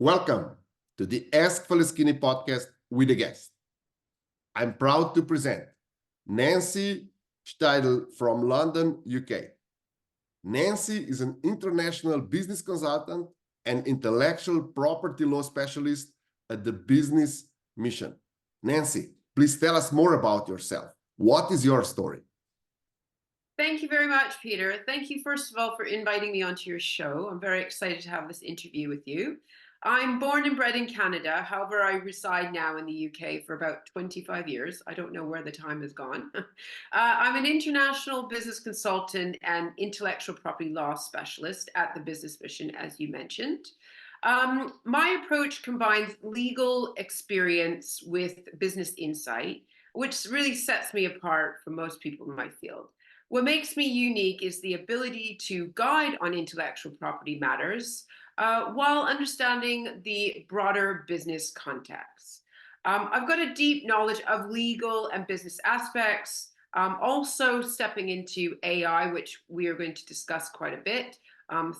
Welcome to the Ask Faleskini podcast with a guest. I'm proud to present Nancy Steidl from London, UK. Nancy is an international business consultant and intellectual property law specialist at the Business Mission. Nancy, please tell us more about yourself. What is your story? Thank you very much, Peter. Thank you, first of all, for inviting me onto your show. I'm very excited to have this interview with you. I'm born and bred in Canada. However, I reside now in the UK for about 25 years. I don't know where the time has gone. I'm an international business consultant and intellectual property law specialist at the Business Mission, as you mentioned. My approach combines legal experience with business insight, which really sets me apart from most people in my field. What makes me unique is the ability to guide on intellectual property matters while understanding the broader business context. I've got a deep knowledge of legal and business aspects, also stepping into AI, which we are going to discuss quite a bit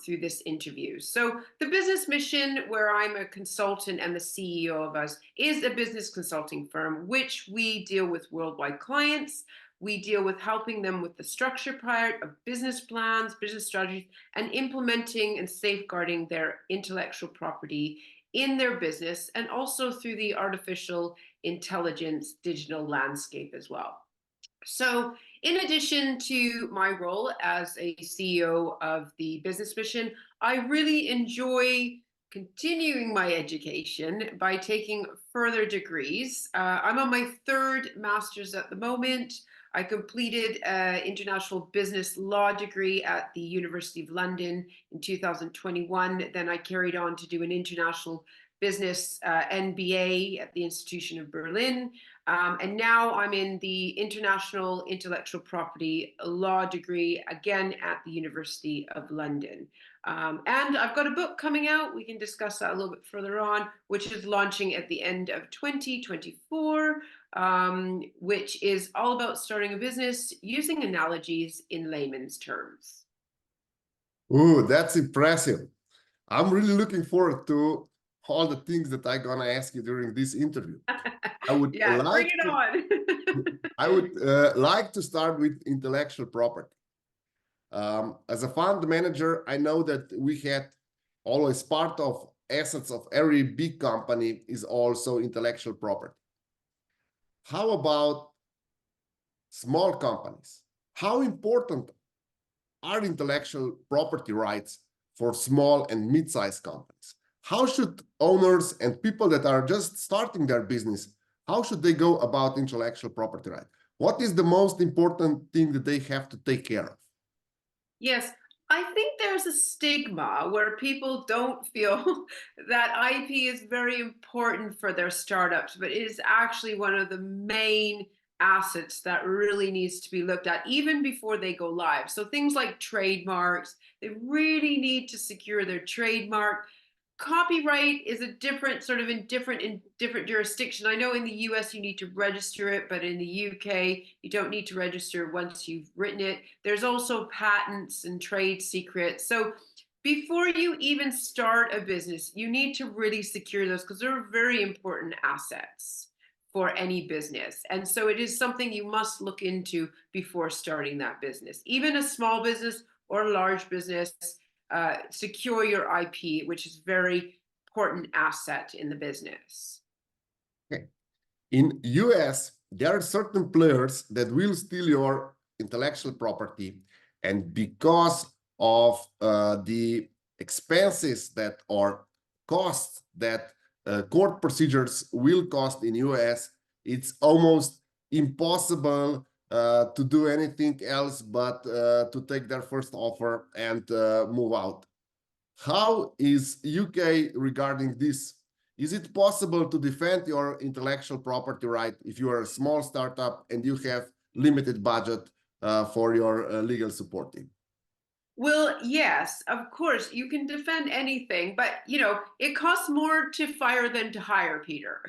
through this interview. So the Business Mission, where I'm a consultant and the CEO of us, is a business consulting firm, which we deal with worldwide clients. We deal with helping them with the structure part of business plans, business strategies, and implementing and safeguarding their intellectual property in their business, and also through the artificial intelligence digital landscape as well. So in addition to my role as a CEO of the Business Mission, I really enjoy continuing my education by taking further degrees. I'm on my third master's at the moment. I completed an international business law degree at the University of London in 2021. Then I carried on to do an international business MBA at the Institution of Berlin. And now I'm in the International Intellectual Property Law degree, again at the University of London. And I've got a book coming out. We can discuss that a little bit further on, which is launching at the end of 2024, which is all about starting a business using analogies in layman's terms. Ooh, that's impressive. I'm really looking forward to all the things that I'm gonna ask you during this interview. I would bring it on. I would like to start with intellectual property. As a fund manager, I know that we had always part of assets of every big company is also intellectual property. How about small companies? How important are intellectual property rights for small and mid-sized companies? How should owners and people that are just starting their business, how should they go about intellectual property right? What is the most important thing that they have to take care of? Yes, I think there's a stigma where people don't feel that IP is very important for their startups, but it is actually one of the main assets that really needs to be looked at even before they go live. So things like trademarks, they really need to secure their trademark. Copyright is a different sort of in different jurisdiction. I know in the US you need to register it, but in the UK you don't need to register once you've written it. There's also patents and trade secrets. So before you even start a business, you need to really secure those because they're very important assets for any business. And so it is something you must look into before starting that business. Even a small business or a large business, secure your IP, which is very important asset in the business. Okay. In US, there are certain players that will steal your intellectual property, and because of the expenses that or costs that court procedures will cost in US, it's almost impossible to do anything else but to take their first offer and move out. How is UK regarding this? Is it possible to defend your intellectual property right if you are a small startup and you have limited budget for your legal support team? Well, yes, of course, you can defend anything, but it costs more to fire than to hire, Peter.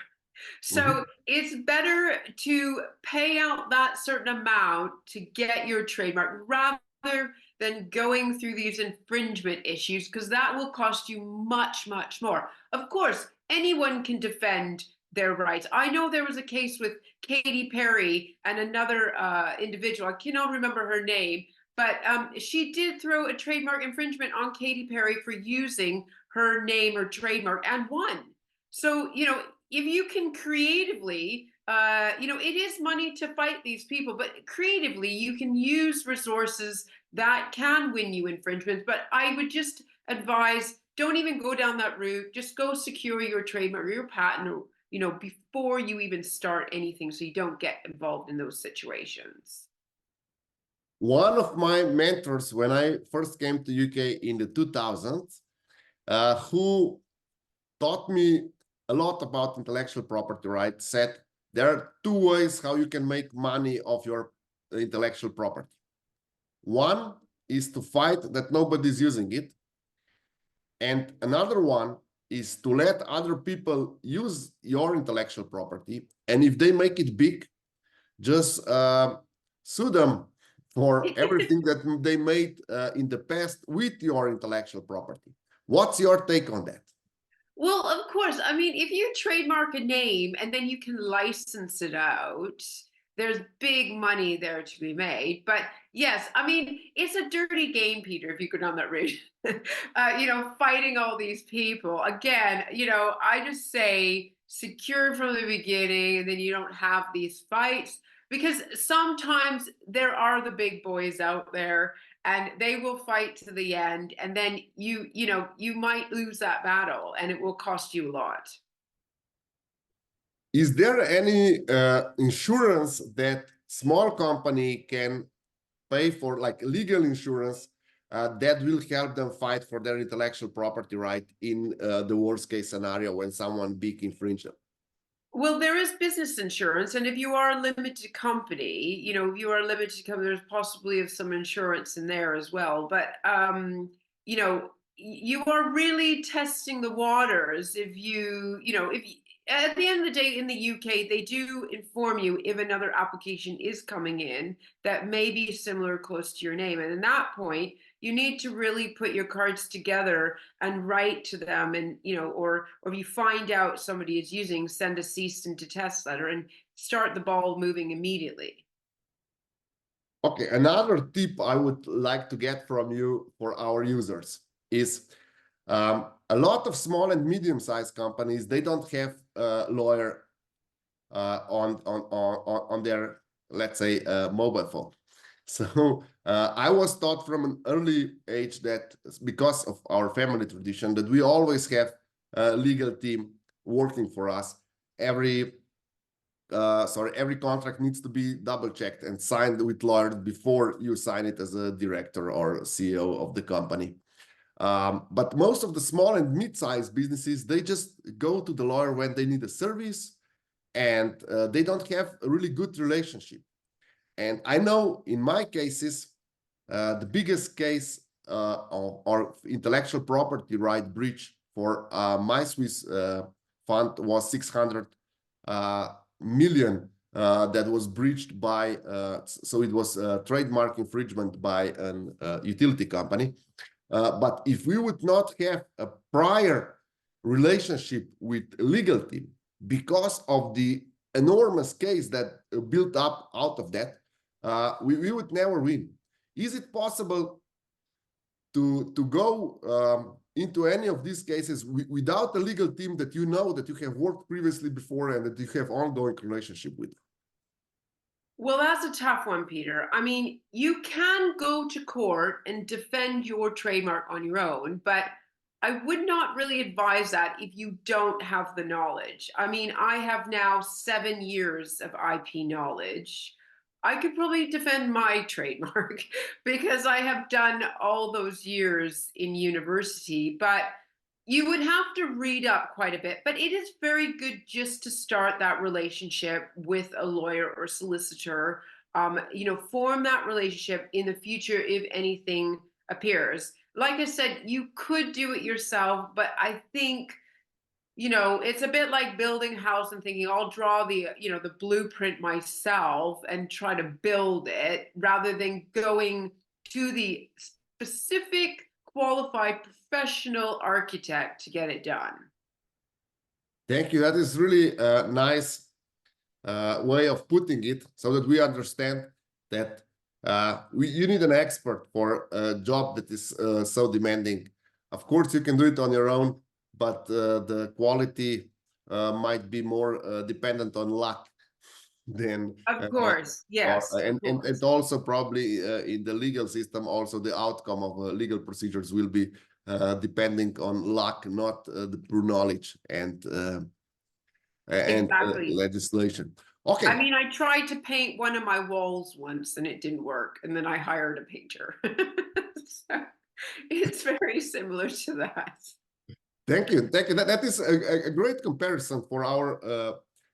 So it's better to pay out that certain amount to get your trademark rather than going through these infringement issues, because that will cost you much, much more. Of course, anyone can defend their rights. I know there was a case with Katy Perry and another individual. I cannot remember her name, but she did throw a trademark infringement on Katy Perry for using her name or trademark and won. So, if you can creatively, it is money to fight these people, but creatively you can use resources that can win you infringements. But I would just advise, don't even go down that route. Just go secure your trademark or your patent, or, before you even start anything, so you don't get involved in those situations. One of my mentors when I first came to UK in the 2000s, who taught me a lot about intellectual property rights, said there are two ways how you can make money of your intellectual property. One is to fight that nobody's using it. And another one is to let other people use your intellectual property. And if they make it big, just sue them for everything that they made in the past with your intellectual property. What's your take on that? Well, of course. I mean, if you trademark a name and then you can license it out, there's big money there to be made. But yes, I mean, it's a dirty game, Peter, if you go down that route. Fighting all these people. Again, I just say secure from the beginning, and then you don't have these fights, because sometimes there are the big boys out there, and they will fight to the end, and then you might lose that battle, and it will cost you a lot. Is there any insurance that small company can pay for, like legal insurance, that will help them fight for their intellectual property right in the worst case scenario when someone big infringes them? Well, there is business insurance, and if you are a limited company, there's possibly some insurance in there as well. But you are really testing the waters if at the end of the day, in the UK, they do inform you if another application is coming in that may be similar, close to your name, and at that point, you need to really put your cards together and write to them, and or if you find out somebody is using, send a cease and desist letter and start the ball moving immediately. Okay, another tip I would like to get from you for our users is a lot of small and medium-sized companies, they don't have a lawyer on their, let's say, mobile phone. So I was taught from an early age that, because of our family tradition, that we always have a legal team working for us. Every contract needs to be double-checked and signed with lawyers before you sign it as a director or CEO of the company. But most of the small and mid-sized businesses, they just go to the lawyer when they need a service, and they don't have a really good relationship. And I know in my cases, the biggest case or intellectual property right breach for my Swiss fund was 600 million that was breached by, so it was trademark infringement by an utility company. But if we would not have a prior relationship with legal team, because of the enormous case that built up out of that, we would never win. Is it possible to go into any of these cases without a legal team that that you have worked previously before and that you have ongoing relationship with? Well, that's a tough one, Peter. I mean, you can go to court and defend your trademark on your own, but I would not really advise that if you don't have the knowledge. I mean, I have now 7 years of IP knowledge. I could probably defend my trademark because I have done all those years in university, but you would have to read up quite a bit. But it is very good just to start that relationship with a lawyer or solicitor. Form that relationship in the future if anything appears. Like I said, you could do it yourself, but I think it's a bit like building a house and thinking I'll draw the blueprint myself and try to build it, rather than going to the specific qualified professional architect to get it done. Thank you. That is really a nice way of putting it, so that we understand that you need an expert for a job that is so demanding. Of course, you can do it on your own, but the quality might be more dependent on luck than Of course, yes, of course. and also probably in the legal system, also the outcome of legal procedures will be depending on luck, not the pure knowledge and Exactly. legislation. Okay. I mean, I tried to paint one of my walls once and it didn't work, and then I hired a painter. So it's very similar to that. Thank you. Thank you. That is a great comparison for our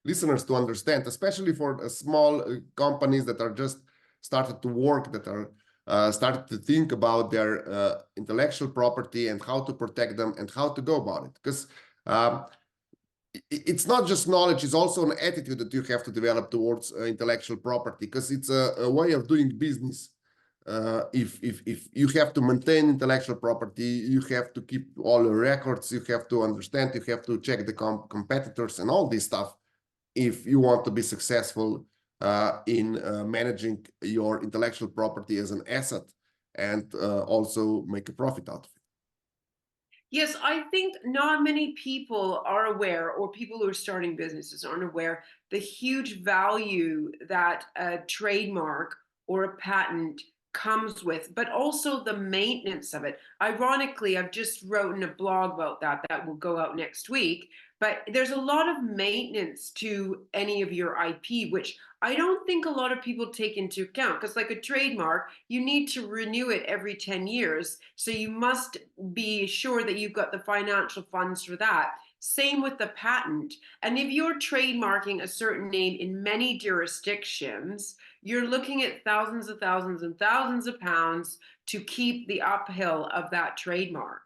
listeners to understand, especially for small companies that are just started to work, that are started to think about their intellectual property and how to protect them and how to go about it. Because it's not just knowledge, it's also an attitude that you have to develop towards intellectual property, because it's a way of doing business. If you have to maintain intellectual property, you have to keep all the records, you have to understand, you have to check the competitors and all this stuff if you want to be successful in managing your intellectual property as an asset and also make a profit out of it. Yes, I think not many people are aware, or people who are starting businesses aren't aware, the huge value that a trademark or a patent comes with, but also the maintenance of it. Ironically, I've just written a blog about that that will go out next week, but there's a lot of maintenance to any of your IP, which I don't think a lot of people take into account, because like a trademark, you need to renew it every 10 years. So you must be sure that you've got the financial funds for that. Same with the patent. And if you're trademarking a certain name in many jurisdictions, you're looking at thousands and thousands of pounds to keep the uphill of that trademark.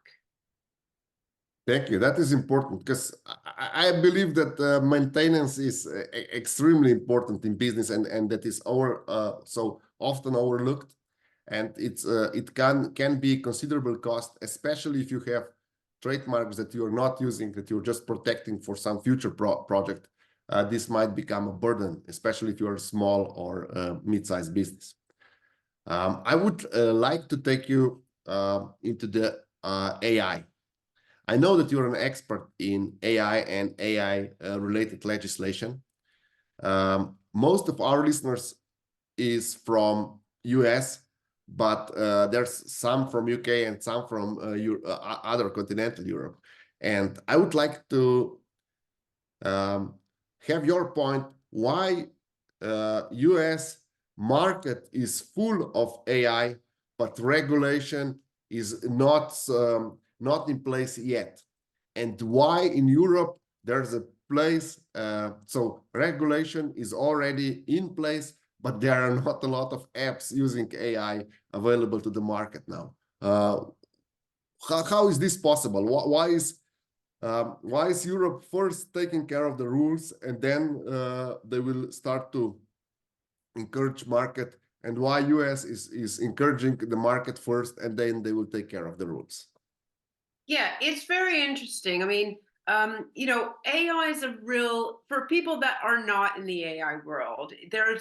Thank you. That is important, because I believe that maintenance is extremely important in business, and that is so often overlooked, and it can be considerable cost, especially if you have trademarks that you are not using, that you're just protecting for some future project. This might become a burden, especially if you're a small or mid-sized business. I would like to take you into the AI. I know that you're an expert in AI and AI related legislation. Most of our listeners is from US, but there's some from UK and some from other continental Europe. And I would like to have your point why US market is full of AI, but regulation is not in place yet, and why in Europe there's a place, so regulation is already in place, but there are not a lot of apps using AI available to the market now. How is this possible? Why is Europe first taking care of the rules, and then they will start to encourage market, and why US is encouraging the market first, and then they will take care of the rules? Yeah, it's very interesting. I mean, AI is a real, for people that are not in the AI world, they're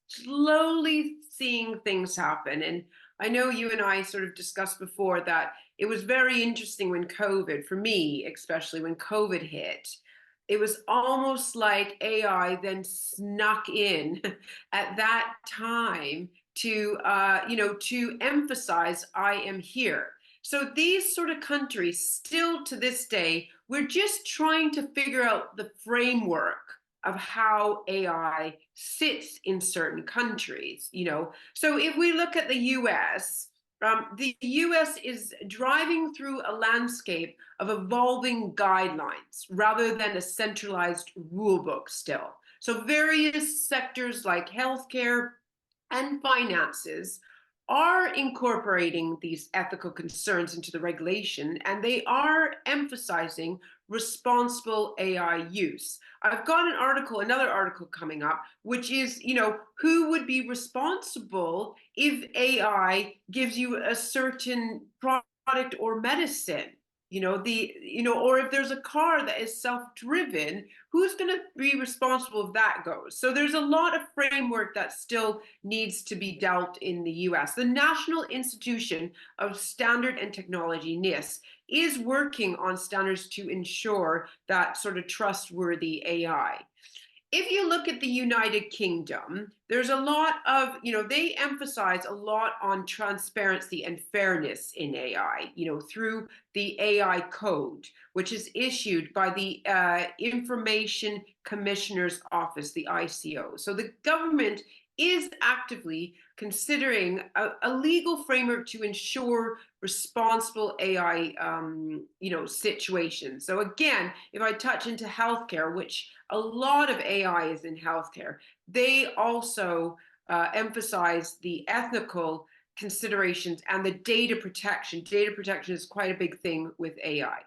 slowly seeing things happen. And I know you and I sort of discussed before that it was very interesting when COVID, for me, especially when COVID hit, it was almost like AI then snuck in at that time to, to emphasize, I am here. So these sort of countries, still to this day, we're just trying to figure out the framework of how AI sits in certain countries, So if we look at the US is driving through a landscape of evolving guidelines rather than a centralized rule book still. So various sectors like healthcare and finances are incorporating these ethical concerns into the regulation, and they are emphasizing responsible AI use. I've got another article coming up, which is, who would be responsible if AI gives you a certain product or medicine? Or if there's a car that is self-driven, who's going to be responsible if that goes? So there's a lot of framework that still needs to be dealt in the US. The National Institution of Standard and Technology, NIST, is working on standards to ensure that sort of trustworthy AI. If you look at the United Kingdom, there's a lot of, they emphasize a lot on transparency and fairness in AI, through the AI code, which is issued by the Information Commissioner's Office, the ICO. So the government is actively considering a legal framework to ensure responsible AI, situations. So again, if I touch into healthcare, which a lot of AI is in healthcare, they also emphasize the ethical considerations and the data protection. Data protection is quite a big thing with AI.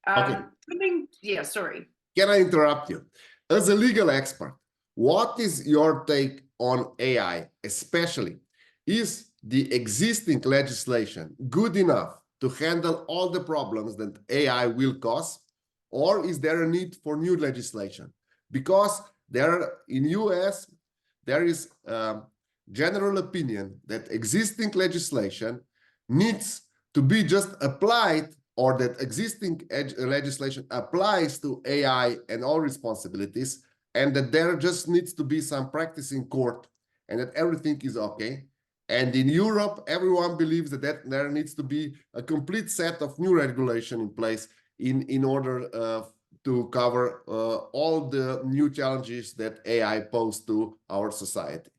Okay. Sorry. Can I interrupt you? As a legal expert, what is your take on AI, especially? Is the existing legislation good enough to handle all the problems that AI will cause? Or is there a need for new legislation? Because in US, there is general opinion that existing legislation needs to be just applied, or that existing legislation applies to AI and all responsibilities, and that there just needs to be some practice in court, and that everything is okay. And in Europe, everyone believes that there needs to be a complete set of new regulation in place in order to cover all the new challenges that AI pose to our society.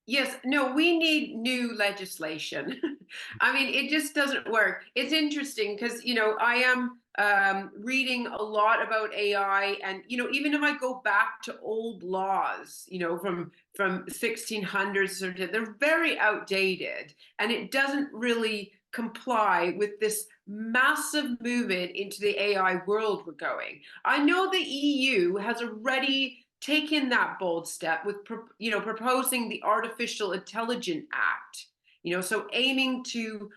Yes, no, we need new legislation. I mean, it just doesn't work. It's interesting because, I am reading a lot about AI, and, even if I go back to old laws, from 1600s, they're very outdated, and it doesn't really comply with this massive movement into the AI world we're going. I know the EU has already taken that bold step with proposing the Artificial Intelligence Act, so aiming to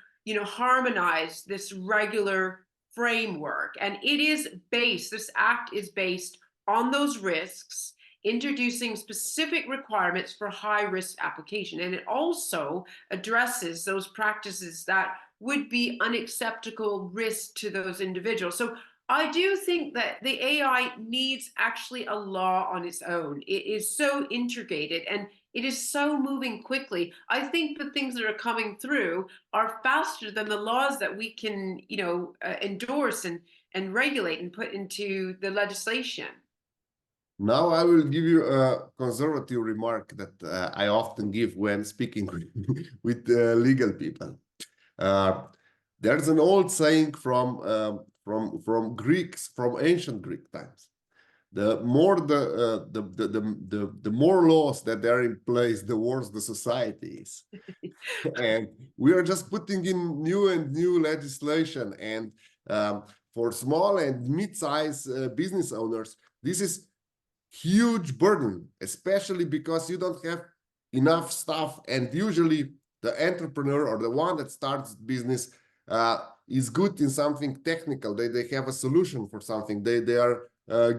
harmonize this regular framework. And this act is based on those risks, introducing specific requirements for high risk application, and it also addresses those practices that would be unacceptable risk to those individuals. So I do think that the AI needs actually a law on its own. It is so integrated and it is so moving quickly. I think the things that are coming through are faster than the laws that we can, endorse and regulate and put into the legislation. Now I will give you a conservative remark that I often give when speaking with legal people. There's an old saying from Greeks, from ancient Greek times. The more the more laws that are in place, the worse the society is. And we are just putting in new legislation, and for small and mid-sized business owners, this is huge burden, especially because you don't have enough staff, and usually the entrepreneur or the one that starts business is good in something technical. They have a solution for something. They are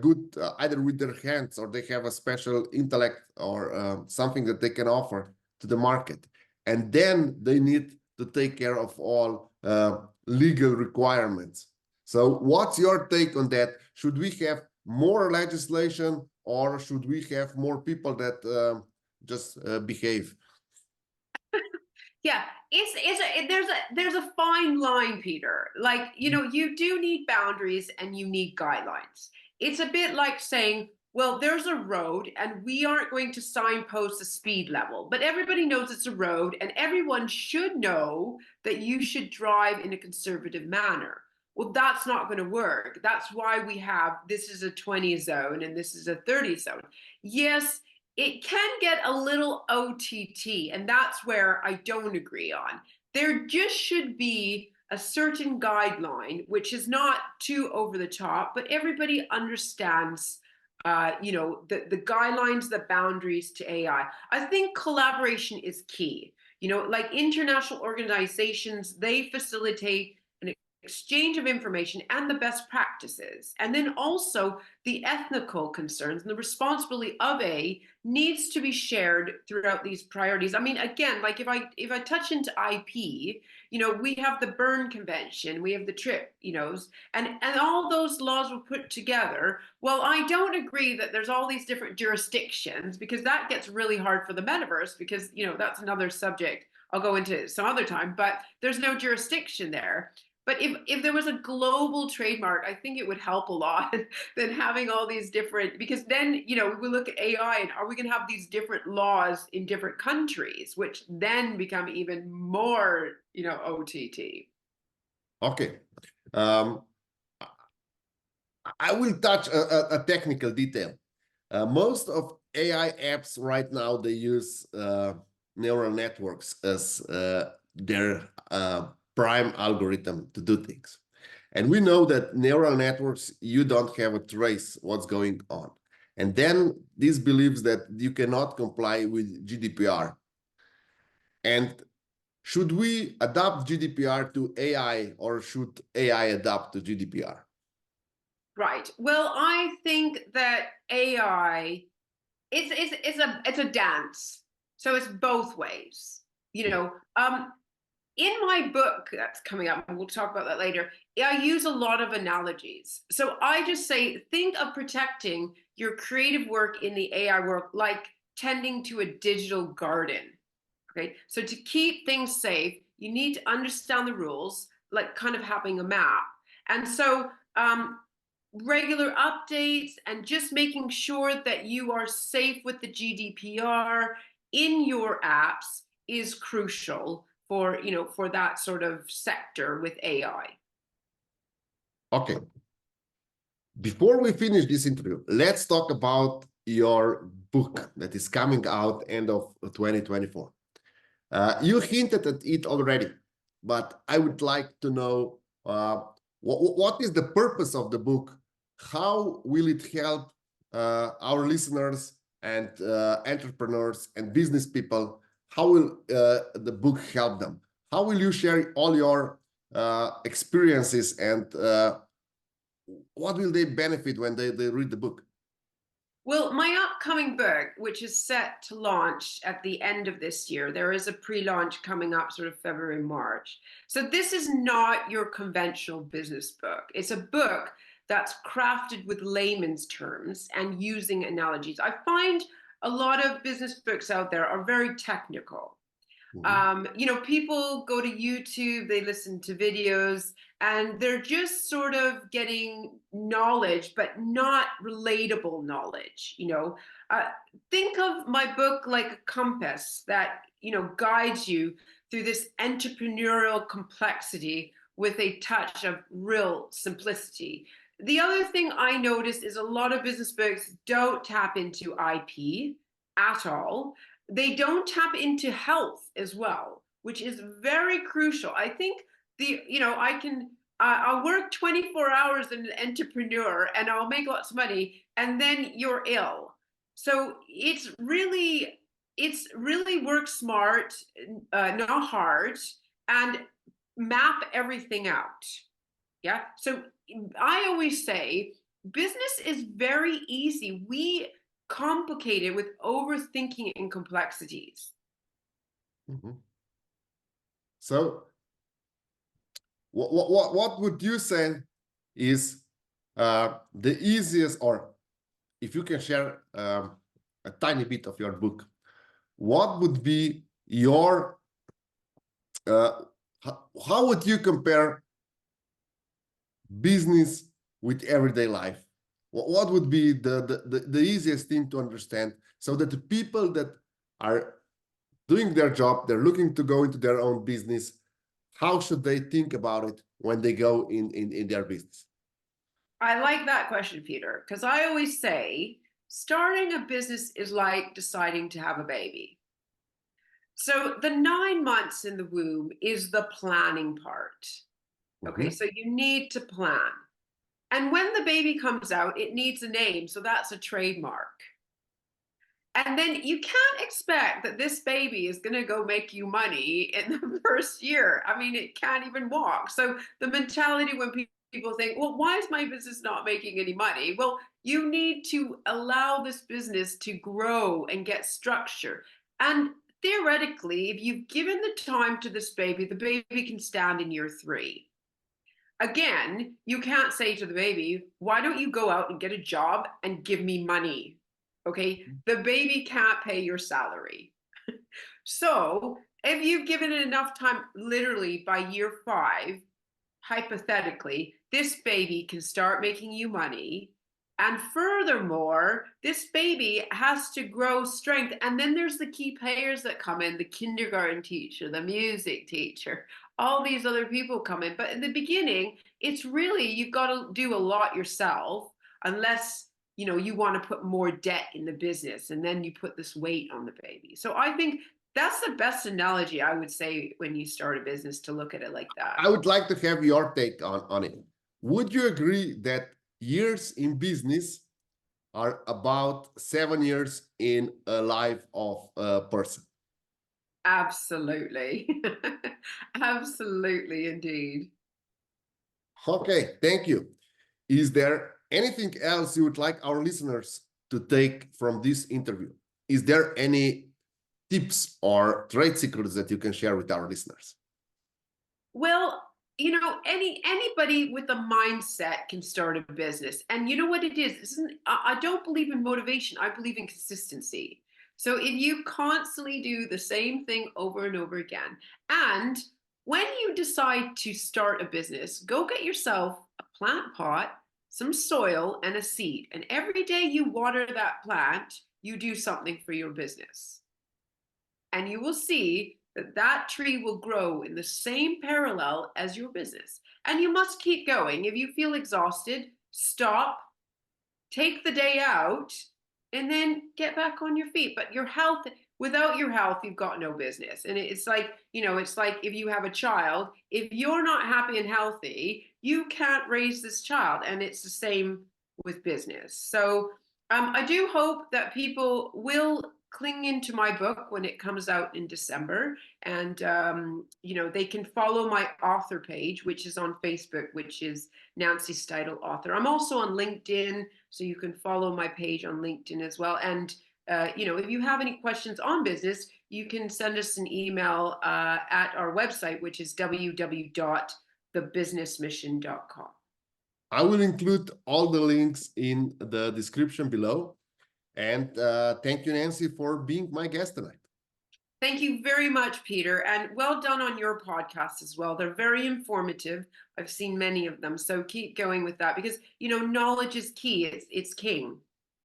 good either with their hands, or they have a special intellect or something that they can offer to the market. And then they need to take care of all legal requirements. So what's your take on that? Should we have more legislation, or should we have more people that just behave? Yeah, there's a fine line, Peter. Like, you do need boundaries and you need guidelines. It's a bit like saying, well, there's a road and we aren't going to signpost the speed level, but everybody knows it's a road and everyone should know that you should drive in a conservative manner. Well, that's not going to work. That's why we have, this is a 20 zone and this is a 30 zone. Yes, it can get a little OTT, and that's where I don't agree on. There just should be a certain guideline, which is not too over the top, but everybody understands, the guidelines, the boundaries to AI. I think collaboration is key. Like international organizations, they facilitate an exchange of information and the best practices. And then also the ethical concerns and the responsibility of A needs to be shared throughout these priorities. I mean, again, like if I touch into IP, we have the Berne Convention, we have the TRIP, and all those laws were put together. Well, I don't agree that there's all these different jurisdictions, because that gets really hard for the metaverse, because that's another subject I'll go into some other time, but there's no jurisdiction there. But if there was a global trademark, I think it would help a lot than having all these different, because then, we look at AI and are we going to have these different laws in different countries, which then become even more, OTT. Okay. I will touch a technical detail. Most of AI apps right now, they use neural networks as their prime algorithm to do things. And we know that neural networks, you don't have a trace what's going on. And then this believes that you cannot comply with GDPR. And should we adapt GDPR to AI, or should AI adapt to GDPR? Right. Well, I think that AI it's a dance. So it's both ways. In my book that's coming up, and we'll talk about that later, I use a lot of analogies. So I just say, think of protecting your creative work in the AI world like tending to a digital garden. Okay, so to keep things safe, you need to understand the rules, like kind of having a map. And so regular updates and just making sure that you are safe with the GDPR in your apps is crucial for that sort of sector with AI. Okay. Before we finish this interview, let's talk about your book that is coming out end of 2024. You hinted at it already, but I would like to know what is the purpose of the book? How will it help our listeners and entrepreneurs and business people? How will the book help them? How will you share all your experiences, and what will they benefit when they read the book? Well, my upcoming book, which is set to launch at the end of this year, there is a pre-launch coming up sort of February, March. So this is not your conventional business book. It's a book that's crafted with layman's terms and using analogies. I find a lot of business books out there are very technical. People go to YouTube, they listen to videos, and they're just sort of getting knowledge, but not relatable knowledge. Think of my book like a compass that, guides you through this entrepreneurial complexity with a touch of real simplicity. The other thing I noticed is a lot of business books don't tap into IP at all. They don't tap into health as well, which is very crucial. I think I'll work 24 hours as an entrepreneur and I'll make lots of money, and then you're ill. So it's really work smart, not hard, and map everything out. Yeah. So I always say business is very easy. We complicate it with overthinking and complexities. Mm-hmm. So what would you say is the easiest, or if you can share a tiny bit of your book, what would be your how would you compare business with everyday life? What would be the easiest thing to understand, so that the people that are doing their job, they're looking to go into their own business, how should they think about it when they go in their business? I like that question, Peter, because I always say starting a business is like deciding to have a baby. So the 9 months in the womb is the planning part. Okay, Mhm. so you need to plan. And when the baby comes out, it needs a name. So that's a trademark. And then you can't expect that this baby is going to go make you money in the first year. I mean, it can't even walk. So the mentality when people think, well, why is my business not making any money? Well, you need to allow this business to grow and get structure. And theoretically, if you've given the time to this baby, the baby can stand in year 3. Again, you can't say to the baby, why don't you go out and get a job and give me money? Okay, the baby can't pay your salary. So if you've given it enough time, literally by year 5, hypothetically, this baby can start making you money. And furthermore, this baby has to grow strength. And then there's the key players that come in, the kindergarten teacher, the music teacher, all these other people come in. But in the beginning, it's really, you've got to do a lot yourself, unless you want to put more debt in the business, and then you put this weight on the baby. So I think that's the best analogy, I would say, when you start a business, to look at it like that. I would like to have your take on it. Would you agree that years in business are about 7 years in a life of a person? Absolutely. Absolutely, indeed. Okay, thank you. Is there anything else you would like our listeners to take from this interview? Is there any tips or trade secrets that you can share with our listeners? Well, anybody with a mindset can start a business. And you know what it is? I don't believe in motivation. I believe in consistency. So if you constantly do the same thing over and over again, and when you decide to start a business, go get yourself a plant pot, some soil, and a seed. And every day you water that plant, you do something for your business. And you will see that that tree will grow in the same parallel as your business. And you must keep going. If you feel exhausted, stop, take the day out, and then get back on your feet. But your health, without your health, you've got no business. And it's like, it's like if you have a child, if you're not happy and healthy, you can't raise this child. And it's the same with business. So I do hope that people will cling into my book when it comes out in December. And, they can follow my author page, which is on Facebook, which is Nancy Steidl Author. I'm also on LinkedIn, so you can follow my page on LinkedIn as well. And, if you have any questions on business, you can send us an email at our website, which is www.thebusinessmission.com. I will include all the links in the description below. And thank you, Nancy, for being my guest tonight. Thank you very much, Peter, and well done on your podcast as well. They're very informative. I've seen many of them, so keep going with that, because knowledge is key. It's king.